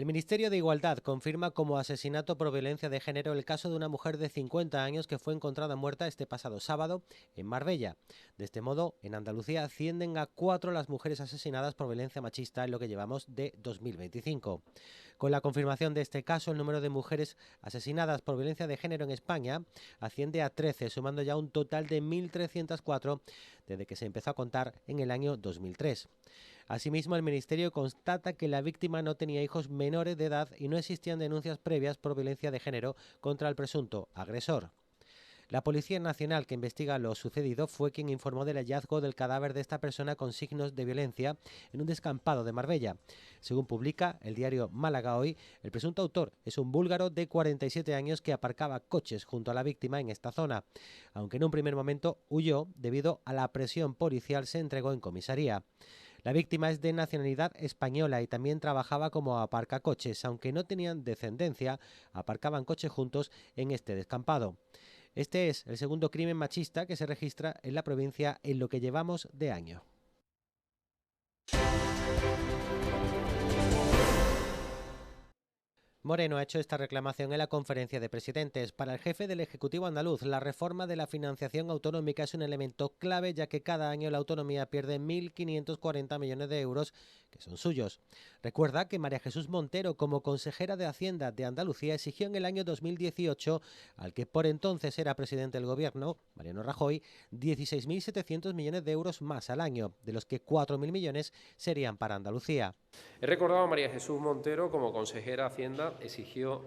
El Ministerio de Igualdad confirma como asesinato por violencia de género el caso de una mujer de 50 años que fue encontrada muerta este pasado sábado en Marbella. De este modo, en Andalucía ascienden a 4 las mujeres asesinadas por violencia machista en lo que llevamos de 2025. Con la confirmación de este caso, el número de mujeres asesinadas por violencia de género en España asciende a 13, sumando ya un total de 1.304 desde que se empezó a contar en el año 2003. Asimismo, el Ministerio constata que la víctima no tenía hijos menores de edad y no existían denuncias previas por violencia de género contra el presunto agresor. La Policía Nacional, que investiga lo sucedido, fue quien informó del hallazgo del cadáver de esta persona con signos de violencia en un descampado de Marbella. Según publica el diario Málaga Hoy, el presunto autor es un búlgaro de 47 años que aparcaba coches junto a la víctima en esta zona. Aunque en un primer momento huyó, debido a la presión policial se entregó en comisaría. La víctima es de nacionalidad española y también trabajaba como aparcacoches, aunque no tenían descendencia, aparcaban coches juntos en este descampado. Este es el segundo crimen machista que se registra en la provincia en lo que llevamos de año. Moreno ha hecho esta reclamación en la conferencia de presidentes. Para el jefe del Ejecutivo andaluz, la reforma de la financiación autonómica es un elemento clave, ya que cada año la autonomía pierde 1.540 millones de euros que son suyos. Recuerda que María Jesús Montero, como consejera de Hacienda de Andalucía, exigió en el año 2018 al que por entonces era presidente del gobierno, Mariano Rajoy, 16.700 millones de euros más al año, de los que 4.000 millones serían para Andalucía. He recordado a María Jesús Montero como consejera de Hacienda, exigió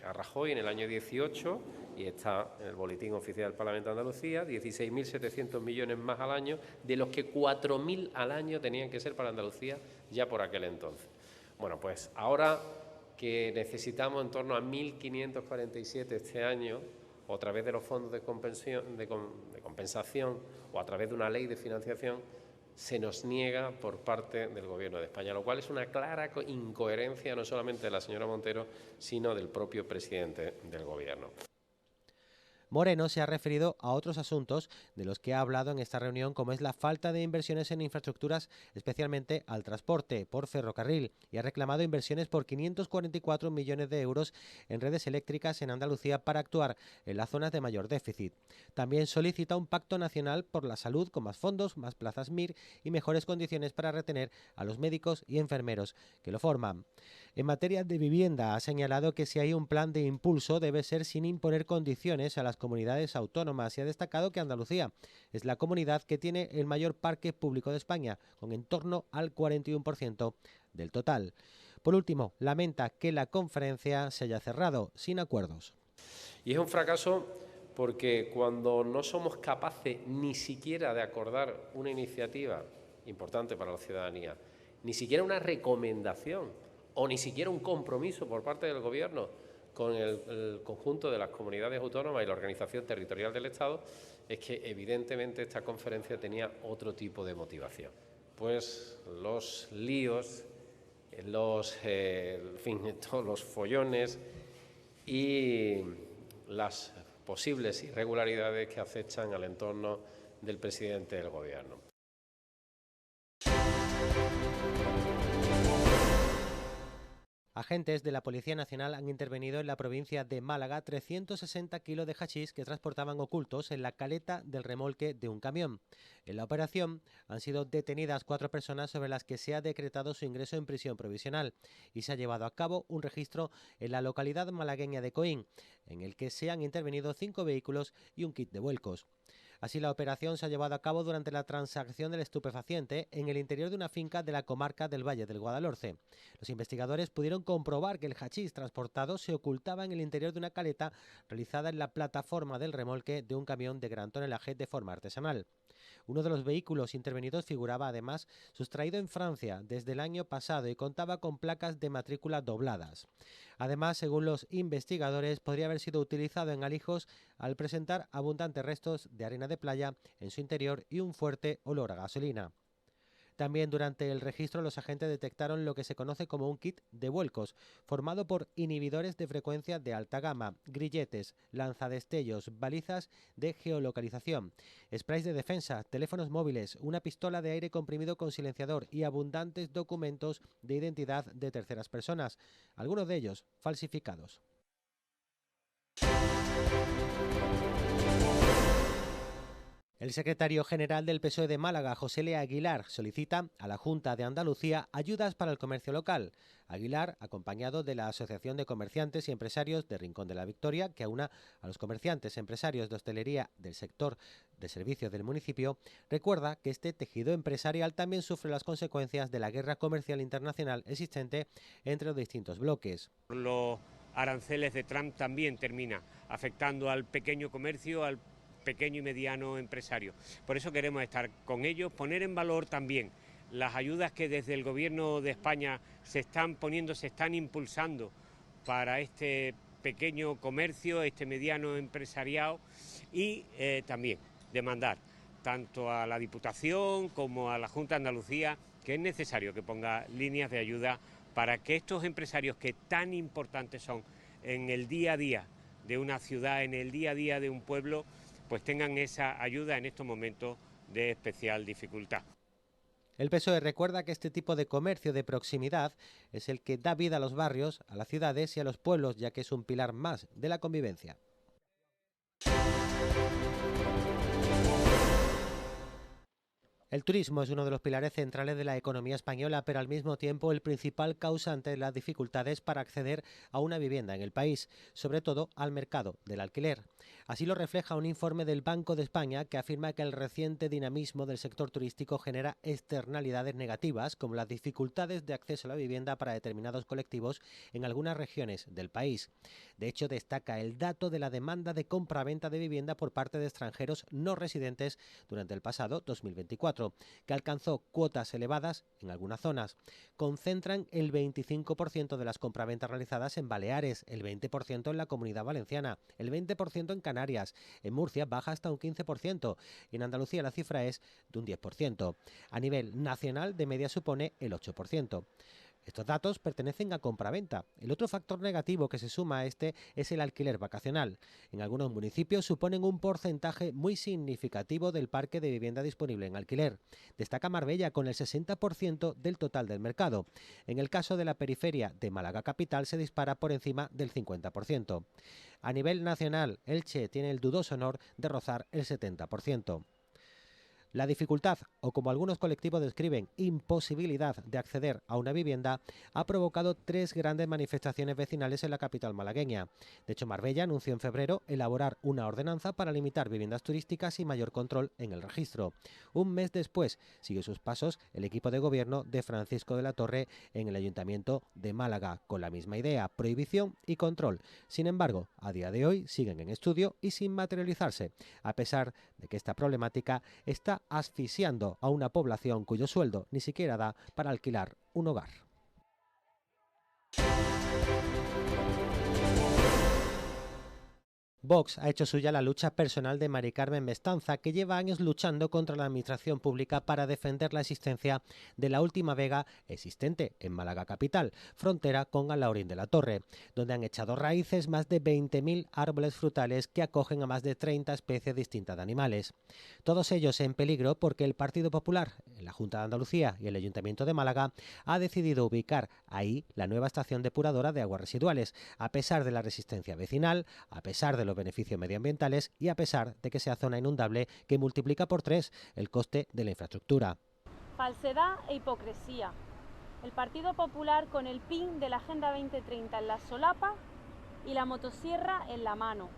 a Rajoy en el año 18, y está en el Boletín Oficial del Parlamento de Andalucía, 16.700 millones más al año, de los que 4.000 al año tenían que ser para Andalucía ya por aquel entonces. Bueno, pues ahora que necesitamos en torno a 1.547 este año, o a través de los fondos de compensación o a través de una ley de financiación, se nos niega por parte del Gobierno de España, lo cual es una clara incoherencia no solamente de la señora Montero, sino del propio presidente del Gobierno. Moreno se ha referido a otros asuntos de los que ha hablado en esta reunión, como es la falta de inversiones en infraestructuras, especialmente al transporte por ferrocarril, y ha reclamado inversiones por 544 millones de euros en redes eléctricas en Andalucía para actuar en las zonas de mayor déficit. También solicita un pacto nacional por la salud con más fondos, más plazas MIR y mejores condiciones para retener a los médicos y enfermeros que lo forman. En materia de vivienda, ha señalado que si hay un plan de impulso debe ser sin imponer condiciones a las comunidades autónomas, y ha destacado que Andalucía es la comunidad que tiene el mayor parque público de España, con en torno al 41% del total. Por último, lamenta que la conferencia se haya cerrado sin acuerdos. Y es un fracaso porque cuando no somos capaces ni siquiera de acordar una iniciativa importante para la ciudadanía, ni siquiera una recomendación o ni siquiera un compromiso por parte del Gobierno con el conjunto de las comunidades autónomas y la organización territorial del Estado, es que evidentemente esta conferencia tenía otro tipo de motivación. Pues los líos, todos los follones y las posibles irregularidades que acechan al entorno del presidente del Gobierno. Agentes de la Policía Nacional han intervenido en la provincia de Málaga 360 kilos de hachís que transportaban ocultos en la caleta del remolque de un camión. En la operación han sido detenidas 4 personas sobre las que se ha decretado su ingreso en prisión provisional, y se ha llevado a cabo un registro en la localidad malagueña de Coín, en el que se han intervenido 5 vehículos y un kit de vuelcos. Así, la operación se ha llevado a cabo durante la transacción del estupefaciente en el interior de una finca de la comarca del Valle del Guadalhorce. Los investigadores pudieron comprobar que el hachís transportado se ocultaba en el interior de una caleta realizada en la plataforma del remolque de un camión de gran tonelaje de forma artesanal. Uno de los vehículos intervenidos figuraba además sustraído en Francia desde el año pasado y contaba con placas de matrícula dobladas. Además, según los investigadores, podría haber sido utilizado en Alijos al presentar abundantes restos de arena de playa en su interior y un fuerte olor a gasolina. También durante el registro los agentes detectaron lo que se conoce como un kit de vuelcos, formado por inhibidores de frecuencia de alta gama, grilletes, lanzadestellos, balizas de geolocalización, sprays de defensa, teléfonos móviles, una pistola de aire comprimido con silenciador y abundantes documentos de identidad de terceras personas, algunos de ellos falsificados. El secretario general del PSOE de Málaga, José L. Aguilar, solicita a la Junta de Andalucía ayudas para el comercio local. Aguilar, acompañado de la Asociación de Comerciantes y Empresarios de Rincón de la Victoria, que aúna a los comerciantes y empresarios de hostelería del sector de servicios del municipio, recuerda que este tejido empresarial también sufre las consecuencias de la guerra comercial internacional existente entre los distintos bloques. Los aranceles de Trump también terminan afectando al pequeño comercio, al pequeño y mediano empresario. Por eso queremos estar con ellos, poner en valor también las ayudas que desde el Gobierno de España se están poniendo, se están impulsando para este pequeño comercio, este mediano empresariado, y también demandar tanto a la Diputación como a la Junta de Andalucía que es necesario que ponga líneas de ayuda para que estos empresarios que tan importantes son en el día a día de una ciudad, en el día a día de un pueblo, pues tengan esa ayuda en estos momentos de especial dificultad. El PSOE recuerda que este tipo de comercio de proximidad es el que da vida a los barrios, a las ciudades y a los pueblos, ya que es un pilar más de la convivencia. El turismo es uno de los pilares centrales de la economía española, pero al mismo tiempo el principal causante de las dificultades para acceder a una vivienda en el país, sobre todo al mercado del alquiler. Así lo refleja un informe del Banco de España que afirma que el reciente dinamismo del sector turístico genera externalidades negativas, como las dificultades de acceso a la vivienda para determinados colectivos en algunas regiones del país. De hecho, destaca el dato de la demanda de compra-venta de vivienda por parte de extranjeros no residentes durante el pasado 2024. Que alcanzó cuotas elevadas en algunas zonas. Concentran el 25% de las compraventas realizadas en Baleares, el 20% en la Comunidad Valenciana, el 20% en Canarias, en Murcia baja hasta un 15% y en Andalucía la cifra es de un 10%. A nivel nacional de media supone el 8%. Estos datos pertenecen a compraventa. El otro factor negativo que se suma a este es el alquiler vacacional. En algunos municipios suponen un porcentaje muy significativo del parque de vivienda disponible en alquiler. Destaca Marbella con el 60% del total del mercado. En el caso de la periferia de Málaga capital se dispara por encima del 50%. A nivel nacional, Elche tiene el dudoso honor de rozar el 70%. La dificultad, o como algunos colectivos describen, imposibilidad de acceder a una vivienda, ha provocado 3 grandes manifestaciones vecinales en la capital malagueña. De hecho, Marbella anunció en febrero elaborar una ordenanza para limitar viviendas turísticas y mayor control en el registro. Un mes después, sigue sus pasos el equipo de gobierno de Francisco de la Torre en el Ayuntamiento de Málaga, con la misma idea, prohibición y control. Sin embargo, a día de hoy siguen en estudio y sin materializarse, a pesar de que esta problemática está asfixiando a una población cuyo sueldo ni siquiera da para alquilar un hogar. Vox ha hecho suya la lucha personal de Mari Carmen Mestanza, que lleva años luchando contra la administración pública para defender la existencia de la última vega existente en Málaga capital, frontera con Alhaurín de la Torre, donde han echado raíces más de 20.000 árboles frutales que acogen a más de 30 especies distintas de animales. Todos ellos en peligro porque el Partido Popular, la Junta de Andalucía y el Ayuntamiento de Málaga ha decidido ubicar ahí la nueva estación depuradora de aguas residuales, a pesar de la resistencia vecinal, a pesar de los beneficios medioambientales y a pesar de que sea zona inundable que multiplica por 3 el coste de la infraestructura. Falsedad e hipocresía. El Partido Popular con el pin de la Agenda 2030 en la solapa y la motosierra en la mano.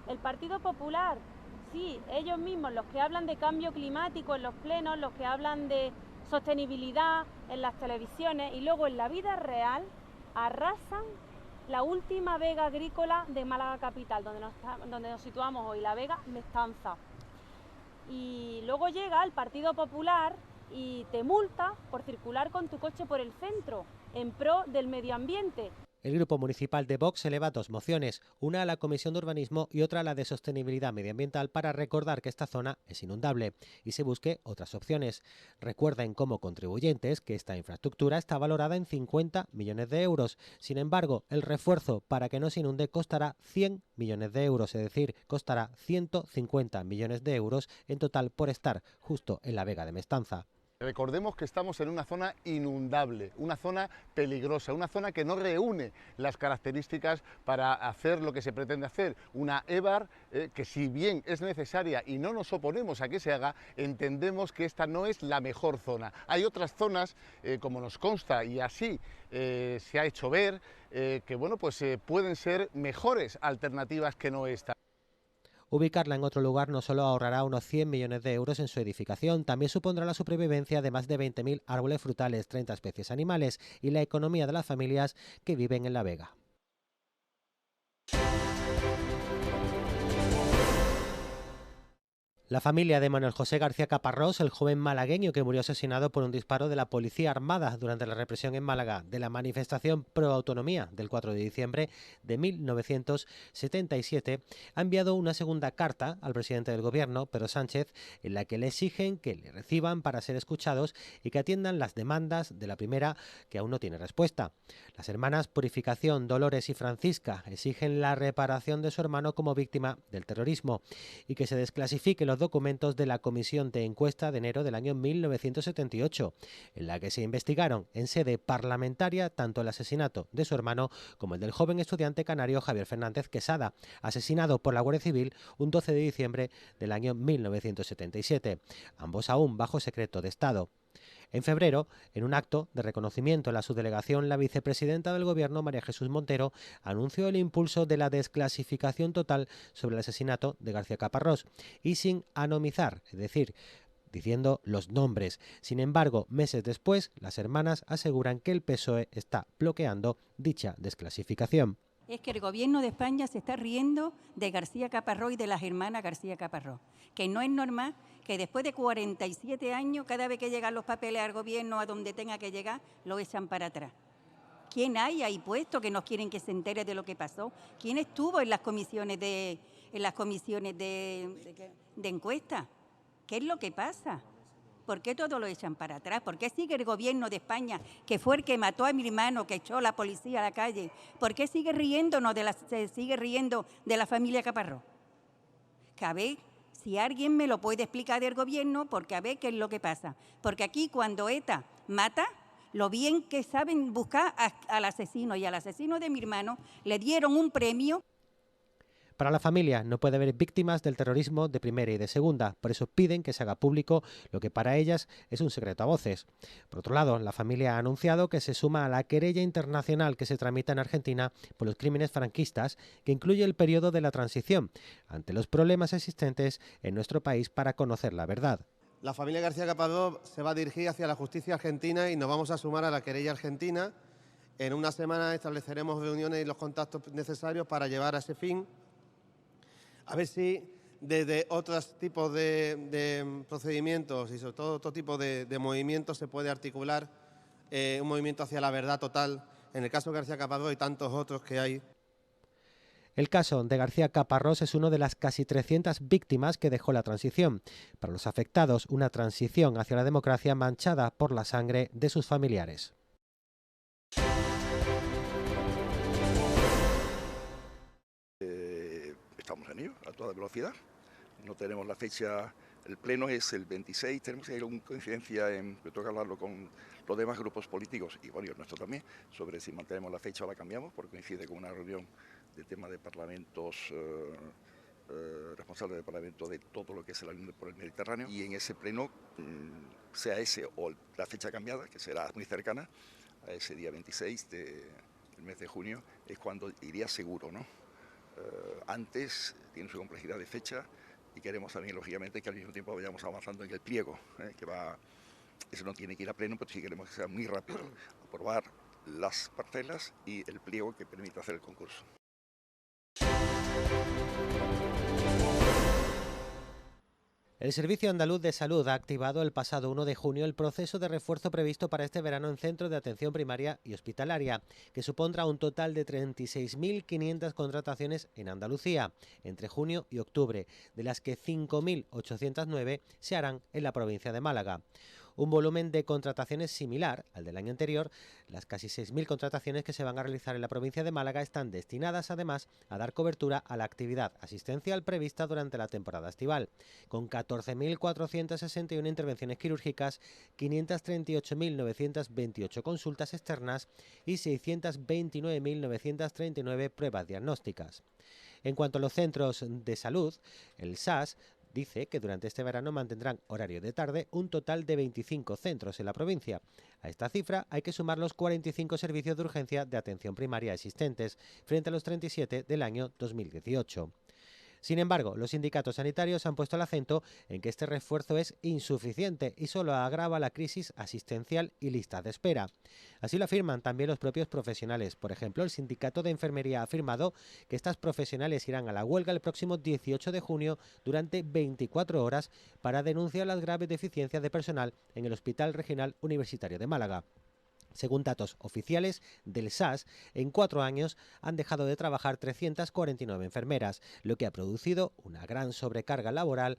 El Partido Popular, sí, ellos mismos, los que hablan de cambio climático en los plenos, los que hablan de sostenibilidad en las televisiones y luego en la vida real arrasan la última vega agrícola de Málaga capital, donde nos situamos hoy, la vega Mestanza. Y luego llega el Partido Popular y te multa por circular con tu coche por el centro, en pro del medio ambiente. El Grupo Municipal de Vox eleva dos mociones, una a la Comisión de Urbanismo y otra a la de Sostenibilidad Medioambiental, para recordar que esta zona es inundable y se busque otras opciones. Recuerden como contribuyentes que esta infraestructura está valorada en 50 millones de euros. Sin embargo, el refuerzo para que no se inunde costará 100 millones de euros, es decir, costará 150 millones de euros en total por estar justo en la Vega de Mestanza. Recordemos que estamos en una zona inundable, una zona peligrosa, una zona que no reúne las características para hacer lo que se pretende hacer. Una EBAR que, si bien es necesaria y no nos oponemos a que se haga, entendemos que esta no es la mejor zona. Hay otras zonas, como nos consta y así se ha hecho ver, que bueno, pues pueden ser mejores alternativas que no esta. Ubicarla en otro lugar no solo ahorrará unos 100 millones de euros en su edificación, también supondrá la supervivencia de más de 20.000 árboles frutales, 30 especies animales y la economía de las familias que viven en La Vega. La familia de Manuel José García Caparrós, el joven malagueño que murió asesinado por un disparo de la Policía Armada durante la represión en Málaga de la manifestación pro autonomía del 4 de diciembre de 1977, ha enviado una segunda carta al presidente del Gobierno, Pedro Sánchez, en la que le exigen que le reciban para ser escuchados y que atiendan las demandas de la primera, que aún no tiene respuesta. Las hermanas Purificación, Dolores y Francisca exigen la reparación de su hermano como víctima del terrorismo y que se desclasifique los documentos de la Comisión de Encuesta de enero del año 1978, en la que se investigaron en sede parlamentaria tanto el asesinato de su hermano como el del joven estudiante canario Javier Fernández Quesada, asesinado por la Guardia Civil un 12 de diciembre del año 1977, ambos aún bajo secreto de Estado. En febrero, en un acto de reconocimiento en la subdelegación, la vicepresidenta del Gobierno, María Jesús Montero, anunció el impulso de la desclasificación total sobre el asesinato de García Caparrós y sin anonimizar, es decir, diciendo los nombres. Sin embargo, meses después, las hermanas aseguran que el PSOE está bloqueando dicha desclasificación. Es que el Gobierno de España se está riendo de García Caparrós y de las hermanas García Caparrós, que no es normal que después de 47 años, cada vez que llegan los papeles al Gobierno, a donde tenga que llegar, lo echan para atrás. ¿Quién hay ahí puesto que no quieren que se entere de lo que pasó? ¿Quién estuvo en las comisiones de encuesta? ¿Qué es lo que pasa? ¿Por qué todo lo echan para atrás? ¿Por qué sigue el Gobierno de España, que fue el que mató a mi hermano, que echó a la policía a la calle? ¿Por qué sigue riendo de la familia Caparrós? Que a ver si alguien me lo puede explicar del Gobierno, porque a ver qué es lo que pasa. Porque aquí cuando ETA mata, lo bien que saben buscar al asesino, y al asesino de mi hermano le dieron un premio. Para la familia no puede haber víctimas del terrorismo de primera y de segunda, por eso piden que se haga público lo que para ellas es un secreto a voces. Por otro lado, la familia ha anunciado que se suma a la querella internacional que se tramita en Argentina por los crímenes franquistas, que incluye el periodo de la transición, ante los problemas existentes en nuestro país para conocer la verdad. La familia García Caparrós se va a dirigir hacia la justicia argentina y nos vamos a sumar a la querella argentina. En una semana estableceremos reuniones y los contactos necesarios para llevar a ese fin. A ver si desde otros tipos de procedimientos y sobre todo otro tipo de movimientos se puede articular un movimiento hacia la verdad total. En el caso de García Caparrós y tantos otros que hay. El caso de García Caparrós es uno de las casi 300 víctimas que dejó la transición. Para los afectados, una transición hacia la democracia manchada por la sangre de sus familiares. Estamos en ello, a toda velocidad. No tenemos la fecha, el pleno es el 26, tenemos que ir a una coincidencia, me toca hablarlo con los demás grupos políticos, y bueno, y el nuestro también, sobre si mantenemos la fecha o la cambiamos, porque coincide con una reunión de tema de parlamentos, responsables del parlamento de todo lo que es la Unión por el Mediterráneo, y en ese pleno, sea ese o la fecha cambiada, que será muy cercana, a ese día 26 del mes de junio, es cuando iría seguro, ¿no? Antes tiene su complejidad de fecha y queremos también, lógicamente, que al mismo tiempo vayamos avanzando en el pliego, que va, eso no tiene que ir a pleno, pero sí queremos que sea muy rápido, aprobar las parcelas y el pliego que permita hacer el concurso. El Servicio Andaluz de Salud ha activado el pasado 1 de junio el proceso de refuerzo previsto para este verano en centros de atención primaria y hospitalaria, que supondrá un total de 36.500 contrataciones en Andalucía entre junio y octubre, de las que 5.809 se harán en la provincia de Málaga. Un volumen de contrataciones similar al del año anterior. Las casi 6.000 contrataciones que se van a realizar en la provincia de Málaga están destinadas además a dar cobertura a la actividad asistencial prevista durante la temporada estival, con 14.461 intervenciones quirúrgicas, 538.928 consultas externas y 629.939 pruebas diagnósticas. En cuanto a los centros de salud, el SAS dice que durante este verano mantendrán horario de tarde un total de 25 centros en la provincia. A esta cifra hay que sumar los 45 servicios de urgencia de atención primaria existentes, frente a los 37 del año 2018. Sin embargo, los sindicatos sanitarios han puesto el acento en que este refuerzo es insuficiente y solo agrava la crisis asistencial y listas de espera. Así lo afirman también los propios profesionales. Por ejemplo, el Sindicato de Enfermería ha afirmado que estas profesionales irán a la huelga el próximo 18 de junio durante 24 horas para denunciar las graves deficiencias de personal en el Hospital Regional Universitario de Málaga. Según datos oficiales del SAS, en 4 años han dejado de trabajar 349 enfermeras, lo que ha producido una gran sobrecarga laboral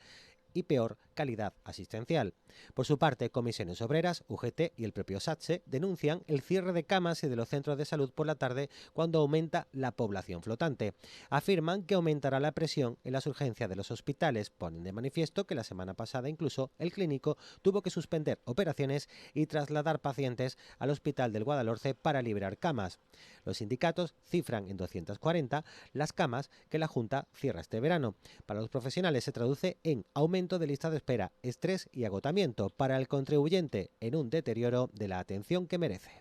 y peor calidad asistencial. Por su parte, Comisiones Obreras, UGT y el propio SATSE denuncian el cierre de camas y de los centros de salud por la tarde cuando aumenta la población flotante. Afirman que aumentará la presión en las urgencias de los hospitales. Ponen de manifiesto que la semana pasada incluso el clínico tuvo que suspender operaciones y trasladar pacientes al Hospital del Guadalhorce para liberar camas. Los sindicatos cifran en 240 las camas que la Junta cierra este verano. Para los profesionales se traduce en aumento de lista de espera, estrés y agotamiento, para el contribuyente en un deterioro de la atención que merece.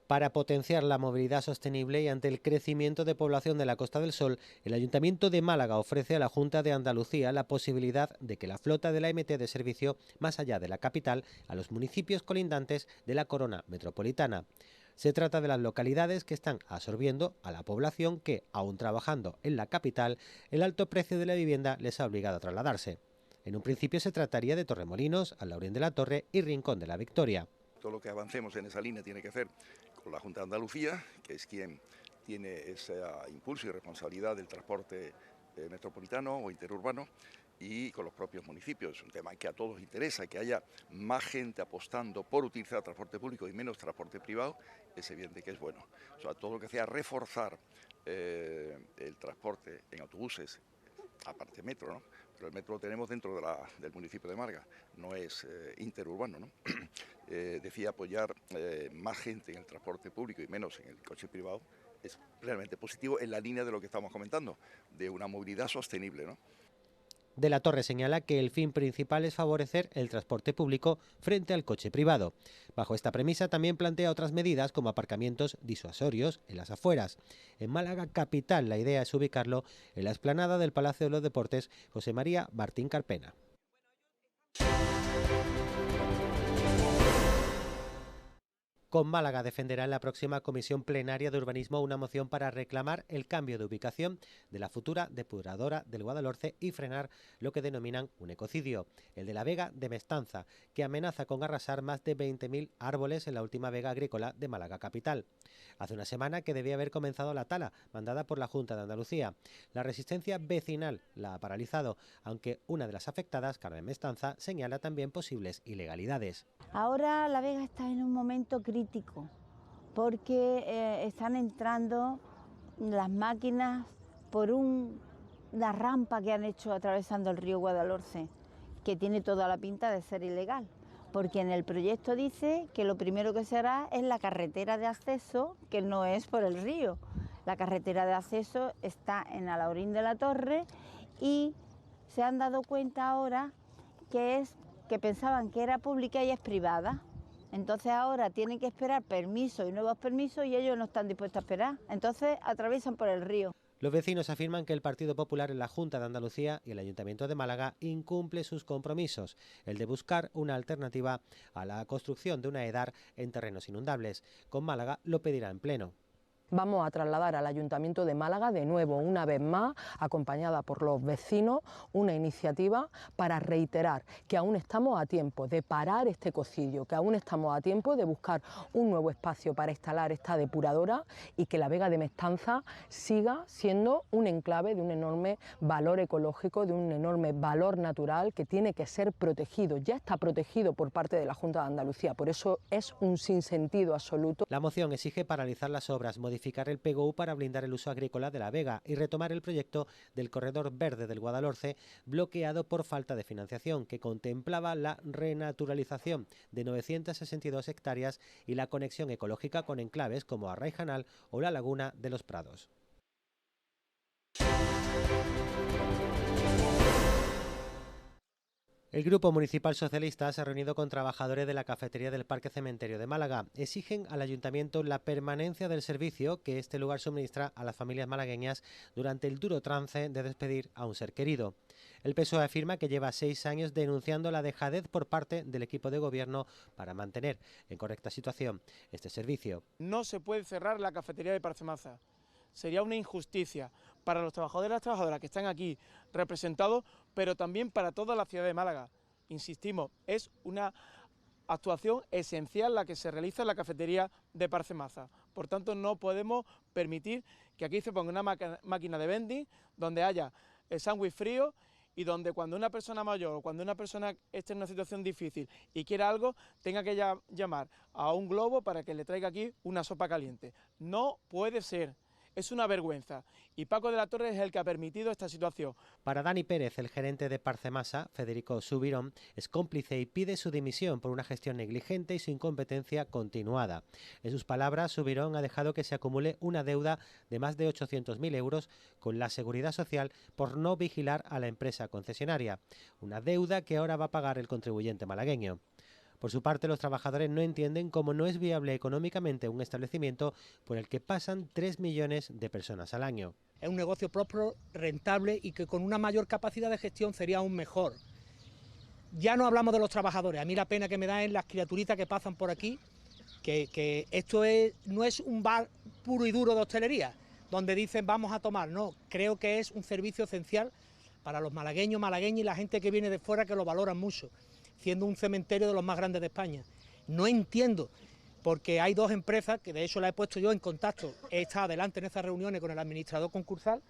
Para potenciar la movilidad sostenible y ante el crecimiento de población de la Costa del Sol, el Ayuntamiento de Málaga ofrece a la Junta de Andalucía la posibilidad de que la flota de la MT de servicio más allá de la capital a los municipios colindantes de la corona metropolitana. Se trata de las localidades que están absorbiendo a la población que, aun trabajando en la capital, el alto precio de la vivienda les ha obligado a trasladarse. En un principio se trataría de Torremolinos, Alhaurín de la Torre y Rincón de la Victoria. Todo lo que avancemos en esa línea tiene que hacer con la Junta de Andalucía, que es quien tiene ese impulso y responsabilidad del transporte metropolitano o interurbano, y con los propios municipios. Es un tema que a todos interesa, que haya más gente apostando por utilizar transporte público y menos transporte privado, es evidente que es bueno. O sea, todo lo que sea reforzar el transporte en autobuses, aparte metro, ¿no? Pero el metro lo tenemos dentro del municipio de Málaga, no es interurbano, ¿no? Decía apoyar más gente en el transporte público y menos en el coche privado, es realmente positivo en la línea de lo que estamos comentando, de una movilidad sostenible, ¿no? De la Torre señala que el fin principal es favorecer el transporte público frente al coche privado. Bajo esta premisa también plantea otras medidas como aparcamientos disuasorios en las afueras. En Málaga capital la idea es ubicarlo en la explanada del Palacio de los Deportes José María Martín Carpena. Con Málaga defenderá en la próxima Comisión Plenaria de Urbanismo una moción para reclamar el cambio de ubicación de la futura depuradora del Guadalhorce y frenar lo que denominan un ecocidio, el de la vega de Mestanza, que amenaza con arrasar más de 20.000 árboles en la última vega agrícola de Málaga capital. Hace una semana que debía haber comenzado la tala, mandada por la Junta de Andalucía. La resistencia vecinal la ha paralizado, aunque una de las afectadas, Carmen Mestanza, señala también posibles ilegalidades. Ahora la vega está en un momento crítico porque están entrando las máquinas por una rampa que han hecho atravesando el río Guadalhorce, que tiene toda la pinta de ser ilegal, porque en el proyecto dice que lo primero que se hará es la carretera de acceso, que no es por el río. La carretera de acceso está en Alhaurín de la Torre y se han dado cuenta ahora que pensaban que era pública y es privada. Entonces ahora tienen que esperar permisos y nuevos permisos y ellos no están dispuestos a esperar. Entonces atraviesan por el río. Los vecinos afirman que el Partido Popular en la Junta de Andalucía y el Ayuntamiento de Málaga incumple sus compromisos, el de buscar una alternativa a la construcción de una EDAR en terrenos inundables. Con Málaga lo pedirá en pleno. Vamos a trasladar al Ayuntamiento de Málaga de nuevo, una vez más, acompañada por los vecinos, una iniciativa para reiterar que aún estamos a tiempo de parar este ecocidio, que aún estamos a tiempo de buscar un nuevo espacio para instalar esta depuradora y que la Vega de Mestanza siga siendo un enclave de un enorme valor ecológico, de un enorme valor natural que tiene que ser protegido. Ya está protegido por parte de la Junta de Andalucía, por eso es un sinsentido absoluto. La moción exige paralizar las obras, modificar el PGU para blindar el uso agrícola de la Vega y retomar el proyecto del corredor verde del Guadalhorce, bloqueado por falta de financiación, que contemplaba la renaturalización de 962 hectáreas y la conexión ecológica con enclaves como Arraijanal o la Laguna de los Prados. El Grupo Municipal Socialista se ha reunido con trabajadores de la cafetería del Parque Cementerio de Málaga. Exigen al Ayuntamiento la permanencia del servicio que este lugar suministra a las familias malagueñas durante el duro trance de despedir a un ser querido. El PSOE afirma que lleva 6 años denunciando la dejadez por parte del equipo de gobierno para mantener en correcta situación este servicio. No se puede cerrar la cafetería de Parque Maza. Sería una injusticia para los trabajadores y las trabajadoras que están aquí representados, pero también para toda la ciudad de Málaga. Insistimos, es una actuación esencial la que se realiza en la cafetería de Parque Maza. Por tanto, no podemos permitir que aquí se ponga una máquina de vending donde haya el sándwich frío y donde cuando una persona mayor o cuando una persona esté en una situación difícil y quiera algo, tenga que llamar a un globo para que le traiga aquí una sopa caliente. No puede ser. Es una vergüenza y Paco de la Torre es el que ha permitido esta situación. Para Dani Pérez, el gerente de Parcemasa, Federico Subirón, es cómplice y pide su dimisión por una gestión negligente y su incompetencia continuada. En sus palabras, Subirón ha dejado que se acumule una deuda de más de 800.000 euros con la Seguridad Social por no vigilar a la empresa concesionaria. Una deuda que ahora va a pagar el contribuyente malagueño. Por su parte, los trabajadores no entienden cómo no es viable económicamente un establecimiento por el que pasan 3 millones de personas al año. Es un negocio próspero, rentable y que con una mayor capacidad de gestión sería aún mejor. Ya no hablamos de los trabajadores, a mí la pena que me da es las criaturitas que pasan por aquí, que esto no es un bar puro y duro de hostelería, donde dicen vamos a tomar, no, creo que es un servicio esencial para los malagueños, malagueñas y la gente que viene de fuera que lo valoran mucho, siendo un cementerio de los más grandes de España. No entiendo, porque hay dos empresas, que de hecho la he puesto yo en contacto, he estado adelante en esas reuniones con el administrador concursal,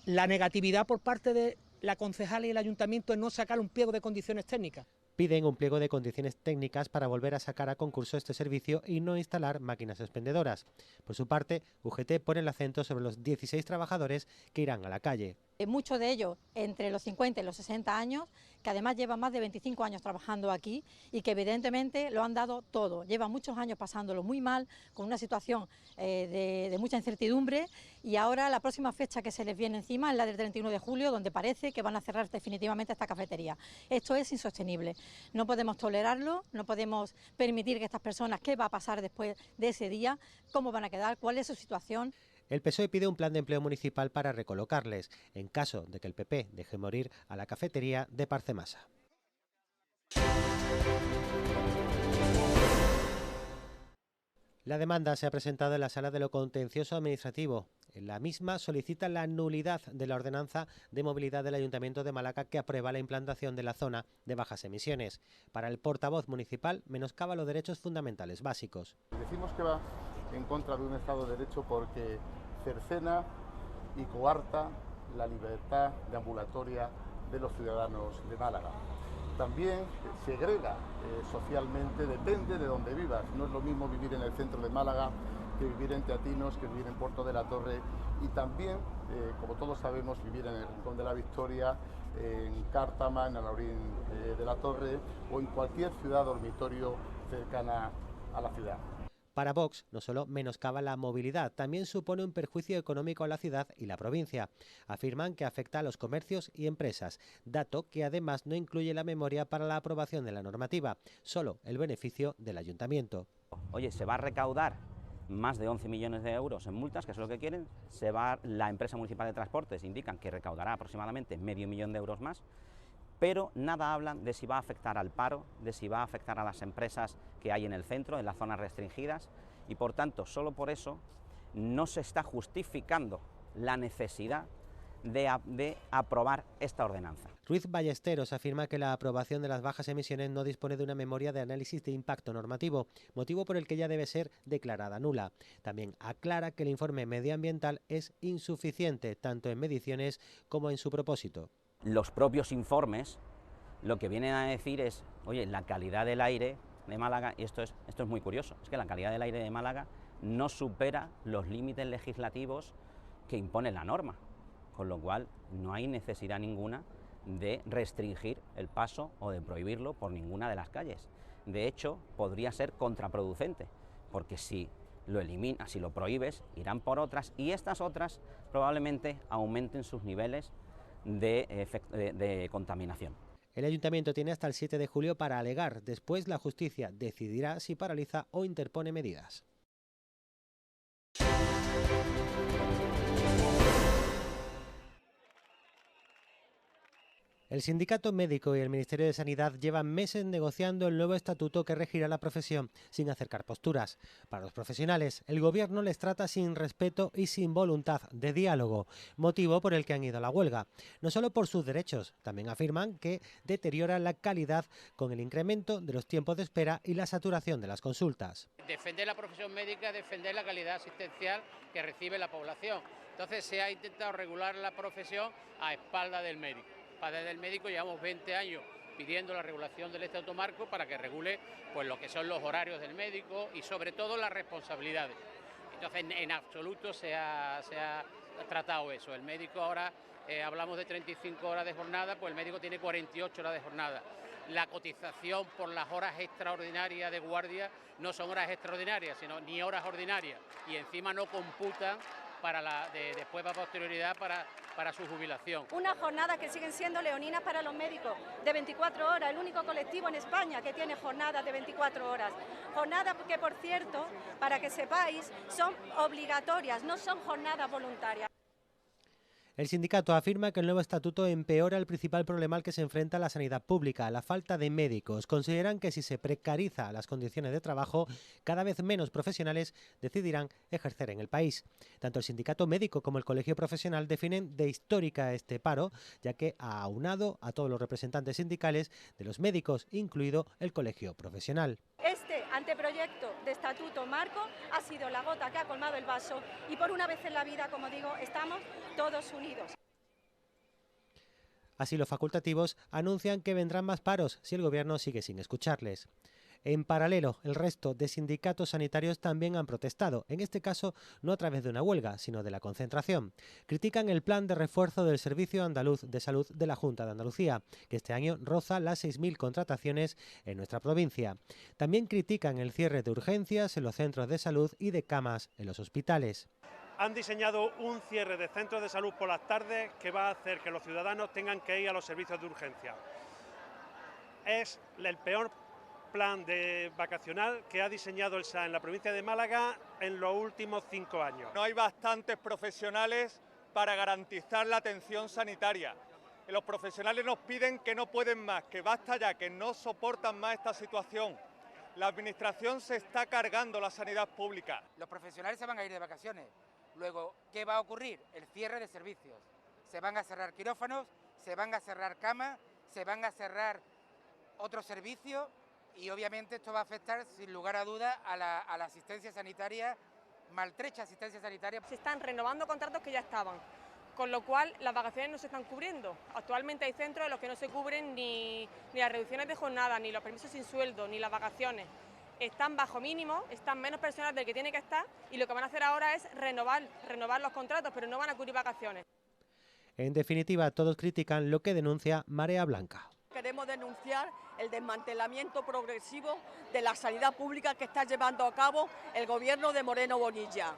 la negatividad por parte de la concejala y el ayuntamiento es no sacar un pliego de condiciones técnicas. Piden un pliego de condiciones técnicas para volver a sacar a concurso este servicio y no instalar máquinas expendedoras. Por su parte, UGT pone el acento sobre los 16 trabajadores que irán a la calle. Muchos de ellos entre los 50 y los 60 años, que además llevan más de 25 años trabajando aquí y que evidentemente lo han dado todo. Llevan muchos años pasándolo muy mal, con una situación de mucha incertidumbre, y ahora la próxima fecha que se les viene encima es la del 31 de julio, donde parece que van a cerrar definitivamente esta cafetería. Esto es insostenible. No podemos tolerarlo, no podemos permitir que estas personas, ¿qué va a pasar después de ese día? ¿Cómo van a quedar? ¿Cuál es su situación? El PSOE pide un plan de empleo municipal para recolocarles, en caso de que el PP deje morir a la cafetería de Parcemasa. La demanda se ha presentado en la Sala de lo Contencioso Administrativo. En la misma solicita la nulidad de la ordenanza de movilidad del Ayuntamiento de Málaga que aprueba la implantación de la zona de bajas emisiones. Para el portavoz municipal, menoscaba los derechos fundamentales básicos. Decimos que va en contra de un Estado de Derecho porque cercena y coarta la libertad deambulatoria de los ciudadanos de Málaga. También segrega socialmente, depende de donde vivas. No es lo mismo vivir en el centro de Málaga que vivir en Teatinos, que vivir en Puerto de la Torre, y también, como todos sabemos, vivir en el Rincón de la Victoria, en Cártama, en Alaurín de la Torre o en cualquier ciudad dormitorio cercana a la ciudad. Para Vox, no solo menoscaba la movilidad, también supone un perjuicio económico a la ciudad y la provincia. Afirman que afecta a los comercios y empresas, dato que además no incluye la memoria para la aprobación de la normativa, solo el beneficio del ayuntamiento. Oye, se va a recaudar más de 11 millones de euros en multas, que es lo que quieren. La empresa municipal de transportes indican que recaudará aproximadamente medio millón de euros más, pero nada hablan de si va a afectar al paro, de si va a afectar a las empresas que hay en el centro, en las zonas restringidas, y por tanto solo por eso no se está justificando la necesidad de aprobar esta ordenanza. Ruiz Ballesteros afirma que la aprobación de las bajas emisiones no dispone de una memoria de análisis de impacto normativo, motivo por el que ya debe ser declarada nula. También aclara que el informe medioambiental es insuficiente, tanto en mediciones como en su propósito. Los propios informes lo que vienen a decir es, oye, la calidad del aire de Málaga, y esto es muy curioso, es que la calidad del aire de Málaga no supera los límites legislativos que impone la norma, con lo cual no hay necesidad ninguna de restringir el paso o de prohibirlo por ninguna de las calles. De hecho, podría ser contraproducente, porque si lo eliminas, si lo prohíbes, irán por otras y estas otras probablemente aumenten sus niveles de contaminación. El Ayuntamiento tiene hasta el 7 de julio para alegar. Después la justicia decidirá si paraliza o interpone medidas. El sindicato médico y el Ministerio de Sanidad llevan meses negociando el nuevo estatuto que regirá la profesión, sin acercar posturas. Para los profesionales, el Gobierno les trata sin respeto y sin voluntad de diálogo, motivo por el que han ido a la huelga. No solo por sus derechos, también afirman que deteriora la calidad con el incremento de los tiempos de espera y la saturación de las consultas. Defender la profesión médica, defender la calidad asistencial que recibe la población. Entonces se ha intentado regular la profesión a espaldas del médico. Desde el médico llevamos 20 años pidiendo la regulación del Estatuto Marco para que regule pues lo que son los horarios del médico y sobre todo las responsabilidades. Entonces en absoluto se ha tratado eso. El médico ahora hablamos de 35 horas de jornada, pues el médico tiene 48 horas de jornada. La cotización por las horas extraordinarias de guardia no son horas extraordinarias, sino ni horas ordinarias y encima no computan después para posterioridad para su jubilación. Una jornada que siguen siendo leoninas para los médicos de 24 horas, el único colectivo en España que tiene jornadas de 24 horas. Jornadas que, por cierto, para que sepáis, son obligatorias, no son jornadas voluntarias. El sindicato afirma que el nuevo estatuto empeora el principal problema al que se enfrenta la sanidad pública, la falta de médicos. Consideran que si se precariza las condiciones de trabajo, cada vez menos profesionales decidirán ejercer en el país. Tanto el sindicato médico como el colegio profesional definen de histórica este paro, ya que ha aunado a todos los representantes sindicales de los médicos, incluido el colegio profesional. Este anteproyecto de Estatuto Marco ha sido la gota que ha colmado el vaso y por una vez en la vida, como digo, estamos todos unidos. Así los facultativos anuncian que vendrán más paros si el Gobierno sigue sin escucharles. En paralelo, el resto de sindicatos sanitarios también han protestado, en este caso no a través de una huelga, sino de la concentración. Critican el plan de refuerzo del Servicio Andaluz de Salud de la Junta de Andalucía, que este año roza las 6.000 contrataciones en nuestra provincia. También critican el cierre de urgencias en los centros de salud y de camas en los hospitales. Han diseñado un cierre de centros de salud por las tardes que va a hacer que los ciudadanos tengan que ir a los servicios de urgencia. Es el peor plan de vacacional que ha diseñado el SA en la provincia de Málaga en los últimos 5 años. No hay bastantes profesionales para garantizar la atención sanitaria. Los profesionales nos piden que no pueden más, que basta ya, que no soportan más esta situación. La administración se está cargando la sanidad pública. Los profesionales se van a ir de vacaciones. Luego, ¿qué va a ocurrir? El cierre de servicios. Se van a cerrar quirófanos, se van a cerrar camas, se van a cerrar otros servicios. Y obviamente esto va a afectar sin lugar a dudas a la asistencia sanitaria, maltrecha asistencia sanitaria. Se están renovando contratos que ya estaban, con lo cual las vacaciones no se están cubriendo. Actualmente hay centros en los que no se cubren ni las reducciones de jornada, ni los permisos sin sueldo, ni las vacaciones. Están bajo mínimo, están menos personal del que tiene que estar y lo que van a hacer ahora es renovar los contratos, pero no van a cubrir vacaciones. En definitiva, todos critican lo que denuncia Marea Blanca. Queremos denunciar el desmantelamiento progresivo de la sanidad pública que está llevando a cabo el gobierno de Moreno Bonilla.